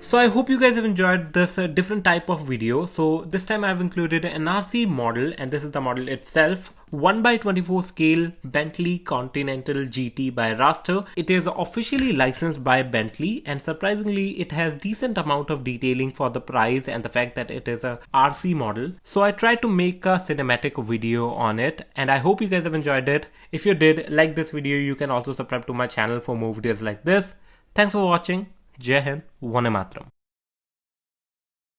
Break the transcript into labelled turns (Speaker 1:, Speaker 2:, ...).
Speaker 1: So I hope you guys have enjoyed this different type of video. So this time I've included an RC model, and this is the model itself. 1/24 scale Bentley Continental GT by Raster. It is officially licensed by Bentley, and surprisingly it has decent amount of detailing for the price and the fact that it is a RC model. So I tried to make a cinematic video on it, and I hope you guys have enjoyed it. If you did like this video, you can also subscribe to my channel for more videos like this. Thanks for watching. Jai Hind, Vande Mataram.